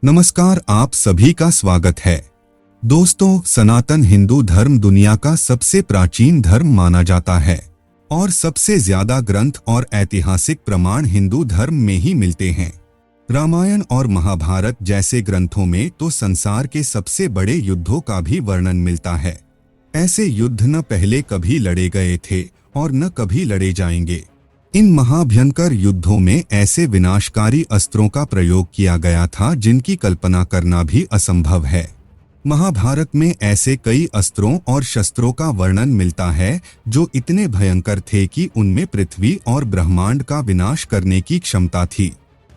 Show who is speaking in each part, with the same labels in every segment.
Speaker 1: नमस्कार, आप सभी का स्वागत है। दोस्तों, सनातन हिंदू धर्म दुनिया का सबसे प्राचीन धर्म माना जाता है और सबसे ज्यादा ग्रंथ और ऐतिहासिक प्रमाण हिंदू धर्म में ही मिलते हैं। रामायण और महाभारत जैसे ग्रंथों में तो संसार के सबसे बड़े युद्धों का भी वर्णन मिलता है। ऐसे युद्ध न पहले कभी लड़े गए थे और न कभी लड़े जाएंगे। इन महाभयंकर युद्धों में ऐसे विनाशकारी अस्त्रों का प्रयोग किया गया था जिनकी कल्पना करना भी असंभव है। महाभारत में ऐसे कई अस्त्रों और शस्त्रों का वर्णन मिलता है जो इतने भयंकर थे कि उनमें पृथ्वी और ब्रह्मांड का विनाश करने की क्षमता थी।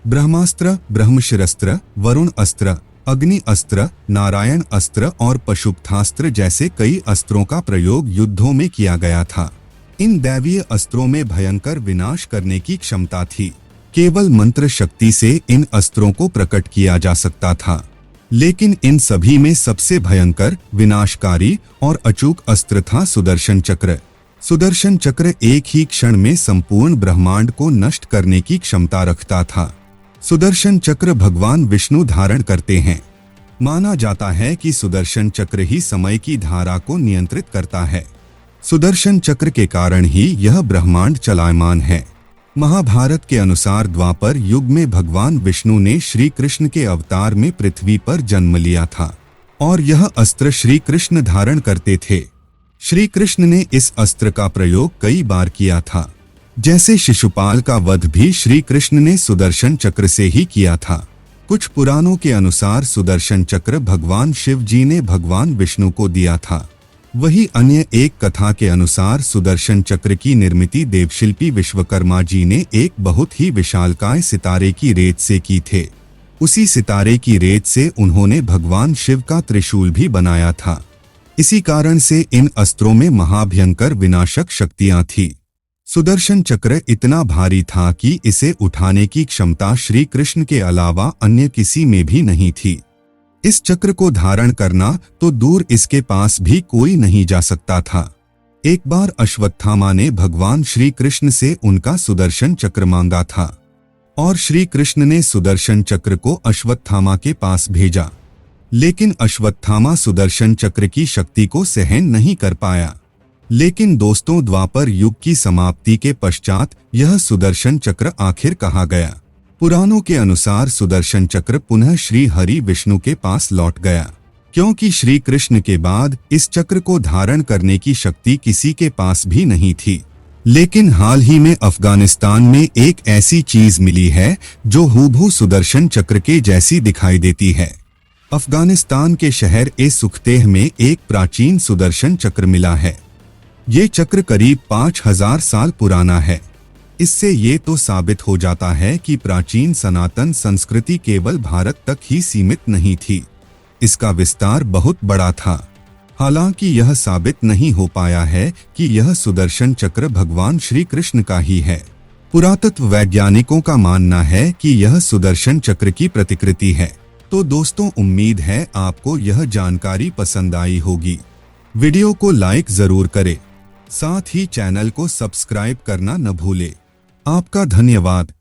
Speaker 1: ब्रह्मास्त्र, ब्रह्मशिरस्त्र, वरुण अस्त्र, अग्नि अस्त्र, नारायण अस्त्र और पशुपथास्त्र जैसे कई अस्त्रों का प्रयोग युद्धों में किया गया था। इन दैवीय अस्त्रों में भयंकर विनाश करने की क्षमता थी। केवल मंत्र शक्ति से इन अस्त्रों को प्रकट किया जा सकता था। लेकिन इन सभी में सबसे भयंकर, विनाशकारी और अचूक अस्त्र था सुदर्शन चक्र। सुदर्शन चक्र एक ही क्षण में संपूर्ण ब्रह्मांड को नष्ट करने की क्षमता रखता था। सुदर्शन चक्र भगवान विष्णु धारण करते हैं। माना जाता है कि सुदर्शन चक्र ही समय की धारा को नियंत्रित करता है। सुदर्शन चक्र के कारण ही यह ब्रह्मांड चलायमान है। महाभारत के अनुसार द्वापर युग में भगवान विष्णु ने श्री कृष्ण के अवतार में पृथ्वी पर जन्म लिया था और यह अस्त्र श्री कृष्ण धारण करते थे। श्री कृष्ण ने इस अस्त्र का प्रयोग कई बार किया था। जैसे शिशुपाल का वध भी श्री कृष्ण ने सुदर्शन चक्र से ही किया था। कुछ पुराणों के अनुसार सुदर्शन चक्र भगवान शिव जी ने भगवान विष्णु को दिया था। वही अन्य एक कथा के अनुसार सुदर्शन चक्र की निर्मिति देवशिल्पी विश्वकर्मा जी ने एक बहुत ही विशालकाय सितारे की रेत से की थे। उसी सितारे की रेत से उन्होंने भगवान शिव का त्रिशूल भी बनाया था। इसी कारण से इन अस्त्रों में महाभयंकर विनाशक शक्तियां थी। सुदर्शन चक्र इतना भारी था कि इसे उठाने की क्षमता श्री कृष्ण के अलावा अन्य किसी में भी नहीं थी। इस चक्र को धारण करना तो दूर, इसके पास भी कोई नहीं जा सकता था। एक बार अश्वत्थामा ने भगवान श्री कृष्ण से उनका सुदर्शन चक्र मांगा था और श्री कृष्ण ने सुदर्शन चक्र को अश्वत्थामा के पास भेजा। लेकिन अश्वत्थामा सुदर्शन चक्र की शक्ति को सहन नहीं कर पाया। लेकिन दोस्तों, द्वापर युग की समाप्ति के पश्चात यह सुदर्शन चक्र आखिर कहाँ गया? पुराणों के अनुसार सुदर्शन चक्र पुनः श्री हरि विष्णु के पास लौट गया, क्योंकि श्री कृष्ण के बाद इस चक्र को धारण करने की शक्ति किसी के पास भी नहीं थी। लेकिन हाल ही में अफगानिस्तान में एक ऐसी चीज मिली है जो हूबहू सुदर्शन चक्र के जैसी दिखाई देती है। अफगानिस्तान के शहर ए सुख्तेह में एक प्राचीन सुदर्शन चक्र मिला है। ये चक्र करीब 5000 साल पुराना है। इससे ये तो साबित हो जाता है कि प्राचीन सनातन संस्कृति केवल भारत तक ही सीमित नहीं थी। इसका विस्तार बहुत बड़ा था। हालांकि यह साबित नहीं हो पाया है कि यह सुदर्शन चक्र भगवान श्री कृष्ण का ही है। पुरातत्व वैज्ञानिकों का मानना है कि यह सुदर्शन चक्र की प्रतिकृति है। तो दोस्तों, उम्मीद है आपको यह जानकारी पसंद आई होगी। वीडियो को लाइक जरूर करें, साथ ही चैनल को सब्सक्राइब करना न भूलें। आपका धन्यवाद।